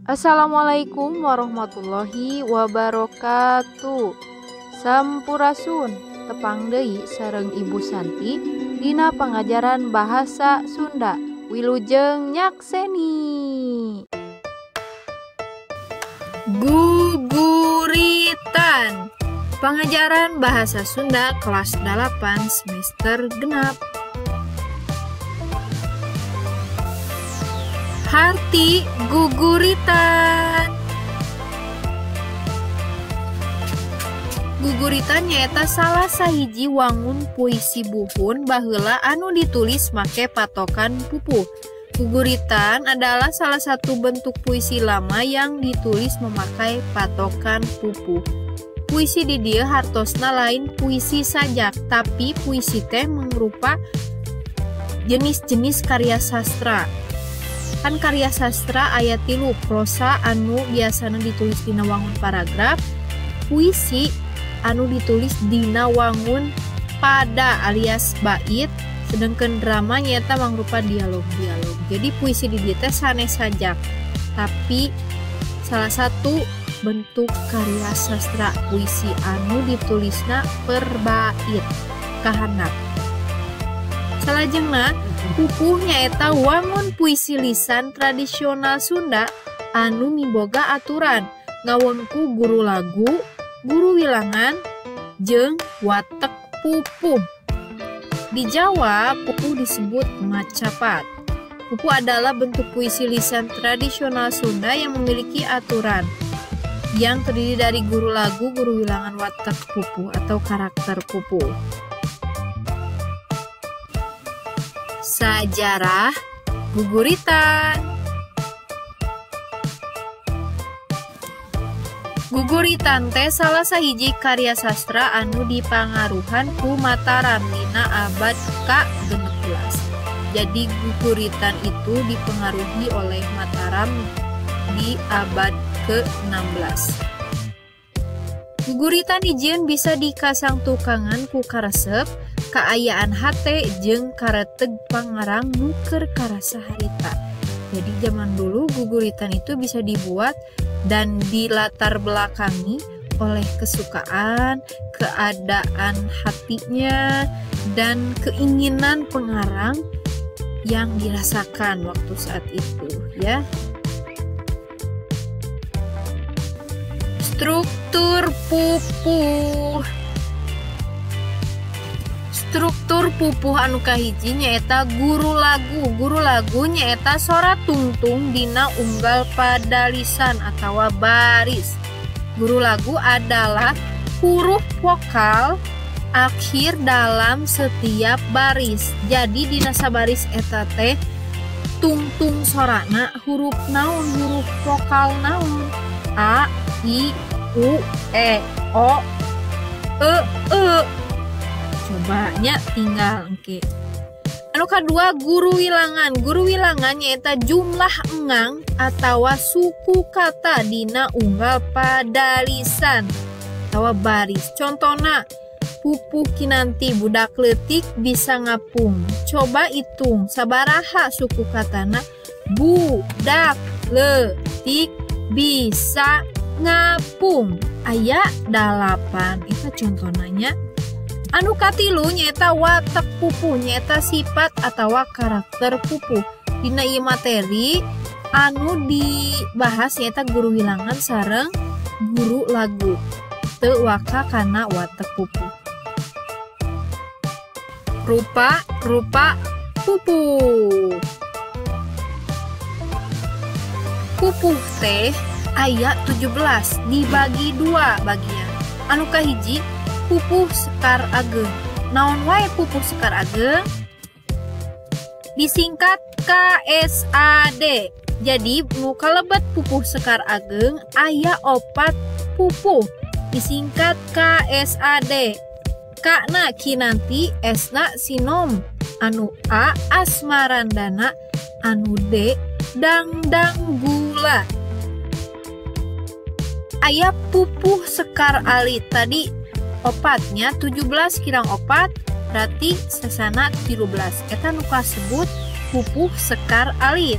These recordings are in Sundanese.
Assalamualaikum warahmatullahi wabarakatuh. Sampurasun tepang deui sareng Ibu Santi dina pangajaran bahasa Sunda. Wilujeng nyakseni. Guguritan. Pengajaran bahasa Sunda kelas 8 semester genap. Harti guguritan. Guguritan nyaeta salah sahiji wangun puisi buhun baheula anu ditulis make patokan pupuh. Guguritan adalah salah satu bentuk puisi lama yang ditulis memakai patokan pupuh. Puisi di dieu hartosna lain puisi sajak, tapi puisi teh mangrupa jenis-jenis karya sastra. Kan karya sastra aya 3, prosa anu biasana ditulis dina wangun paragraf, puisi anu ditulis dina wangun pada alias bait, sedangkan drama nyata mangrupa dialog-dialog. Jadi puisi di dieu teh sanes sajak, tapi salah satu bentuk karya sastra puisi anu ditulisna per bait kahandap. Salajengna pupuh nyaeta wangun puisi lisan tradisional Sunda anu miboga aturan ngawengku guru lagu, guru wilangan, jeung watek pupuh. Di Jawa, pupuh disebut macapat. Pupuh adalah bentuk puisi lisan tradisional Sunda yang memiliki aturan yang terdiri dari guru lagu, guru wilangan, watek pupuh atau karakter pupuh. Sajarah guguritan. Guguritan teh salah sahiji karya sastra anu dipangaruhan ku Mataram dina abad ke-16. Jadi guguritan itu dipengaruhi oleh Mataram di abad ke-16. Guguritan hijieun bisa dikasang tukangan ku karesep, kaayaan hate jeung kareteg pangarang nu keur karasa harita. Jadi zaman dulu guguritan itu bisa dibuat dan dilatar belakangi oleh kesukaan, keadaan hatinya, dan keinginan pengarang yang dirasakan waktu saat itu, ya. Struktur pupuh. Struktur pupuh anu kahiji nyaeta guru lagu. Guru lagu nyaeta sora tungtung dina unggal pada lisan atau baris. Guru lagu adalah huruf vokal akhir dalam setiap baris. Jadi dina sabaris eta teh tungtung sorana huruf naon, huruf vokal naon. A, I, U, E, O, E. Cobanya tinggal engke. Anu kadua guru wilangan. Guru wilangan nyaeta jumlah engang atau suku kata dina unggal pada lisan atau baris. Contohna pupuh kinanti budak leutik bisa ngapung. Coba hitung sabaraha suku katana budak leutik bisa ngapung. Aya 8. Itu contohnya. Anu katilu nyaeta watek pupuh, nyaeta sifat atau karakter pupuh. Dina ieu materi anu dibahas nyaeta guru wilangan sareng guru lagu. Teu waka kana watek pupuh. Rupa pupuh. Pupuh teh aya 17 dibagi 2 bagian. Anu kahiji pupuh sekar ageng. Naon wae pupuh sekar ageng? Disingkat KSAD. Jadi nu kalebet pupuh sekar ageng aya 4 pupuh. Disingkat KSAD. K-na kinanti, S-na sinom. Anu A asmarandana, anu D dangdang gula. Aya pupuh sekar alit tadi opatnya 17 kirang opat berarti sasana 13. Eta nu kasebut pupuh sekar alit.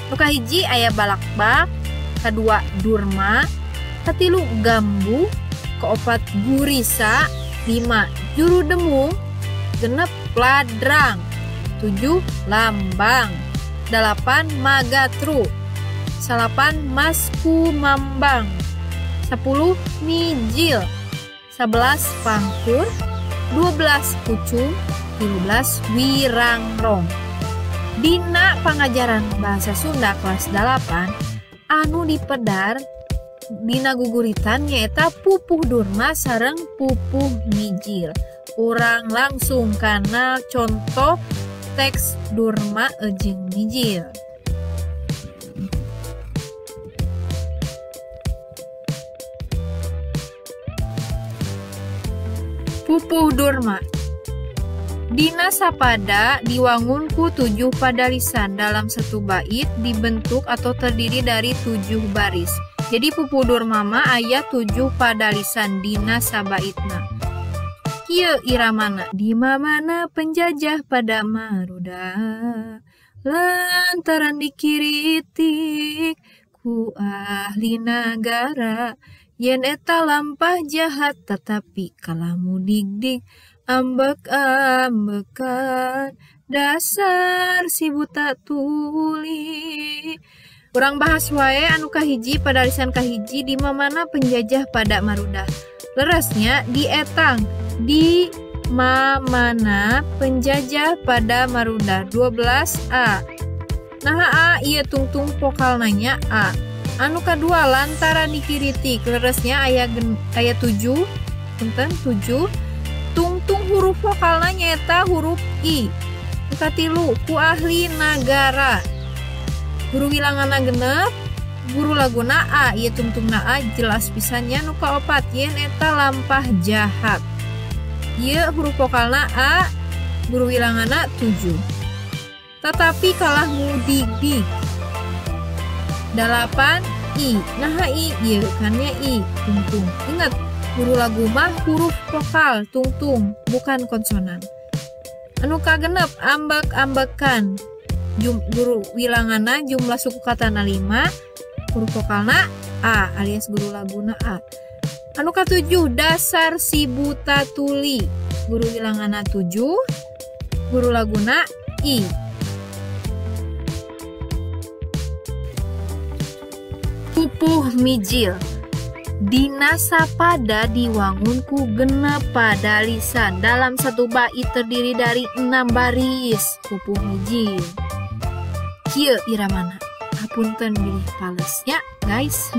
Nu kahiji aya balakbak, kedua durma, katilu gambu, keopat gurisa, 5 juru demung, genep ladrang, 7 lambang, 8 magatru, 8 masku mambang, 10 mijil, 11 pangkur, 12 pucung, 13 wirangrong. Dina pangajaran bahasa Sunda kelas 8 anu dipedar dina guguritan nyaeta pupuh durma sareng pupuh mijil. Urang langsung kana contoh teks durma jeung mijil. Pupuh durma dina sapada diwangun ku 7 padalisan dalam satu bait dibentuk atau terdiri dari 7 baris. Jadi pupuh durma mah aya 7 padalisan dina sabaitna. Kieu iramana di mana penjajah pada maruda lantaran dikiritik ku ahli nagara yen eta lampah jahat tetapi kalamu digdig ambek-ambekan dasar si buta tuli. Urang bahas wae anu kahiji pada lisan kahiji di mana penjajah pada marudah. Lerasnya di etang di mana penjajah pada marudah 12a. Nah a ieu tungtung vokal nanya a. Anu kadua lantaran dikiritik leresnya aya 7 punten 7 tungtung huruf vokalna nyaeta huruf i. Nu katilu ku ahli nagara. Guru wilanganna genep, guru laguna a, ieu tungtungna a jelas pisannya. Nu kaopat yen eta lampah jahat. Ieu huruf vokalna a, guru wilanganna 7. Tetapi kalah mudigdig. 8 i. Nah i ieu kan nya i tungtung. Ingat guru lagu mah huruf vokal tungtung bukan konsonan. Anu kagenep ambek-ambekan. Guru wilangana jumlah suku katana 5, huruf vokalna a alias guru laguna a. Anu ka-7 dasar si buta tuli, guru wilangana 7, guru laguna i. Pupuh mijil dina sapada diwangun ku genep padalisan dalam satu bait terdiri dari 6 baris. Pupuh mijil kieu iramana hapunten bilih palesnya guys.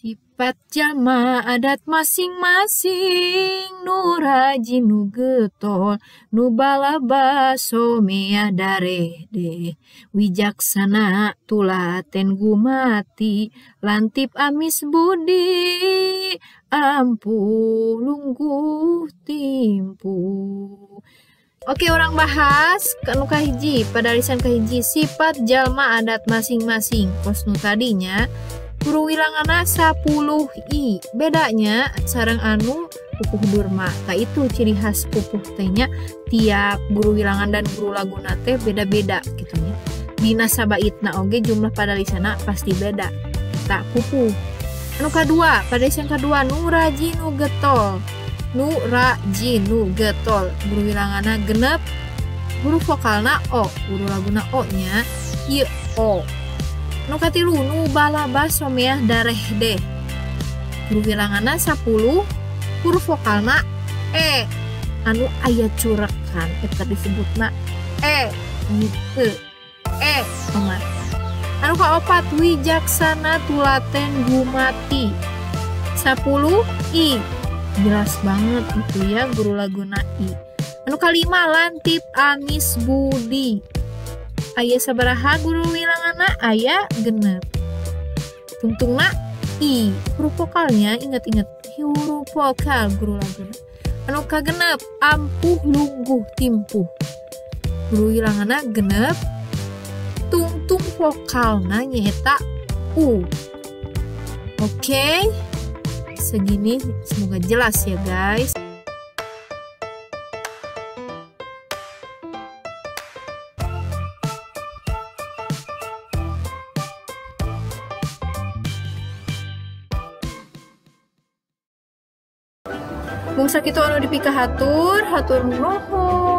Sifat jalma adat masing-masing nu rajin nu getol nu balaba somea darede wijaksana tulaten gumati lantip amis budi ampuh lungguh timpu. Oke, orang bahas anu kahiji pada lisan kahiji sifat jalma adat masing-masing. Pos nu tadinya guru wilangana 10i. Bedanya sareng anu pupuh durma. Nah itu ciri khas pupuh tehnya tiap guru wilangan dan guru laguna teh beda-beda gitu nya. Dina sabaitna oge jumlah pada lisana pasti beda. Tak pupuh. Anu kadua, pada lisan kadua nu rajin nu getol. Nu rajin nu getol. Guru wilangana genep. Guru vokalna o, guru laguna o nya ieu o. Nu katilu nu balaba someah dareh deh. Guru wilanganna 10, huruf vokalna e. Anu aya curekan eta disebutna e gitu. E omah. Anu kaopat wijaksana tulaten gumati. 10 i. Jelas banget gitu ya guru laguna i. Anu kalima lantip amis budi. Aya sabaraha guru wilangana aya genep. Tungtungna i. Huruf vokalnya ingat-ingat huruf vokal guru laguna. Anu kagenep ampuh lungguh timpuh. Guru wilangana genep. Tungtung vokalna nyaeta u. Oke. Segini semoga jelas ya guys. Mung sakitu anu dipika hatur nuhun.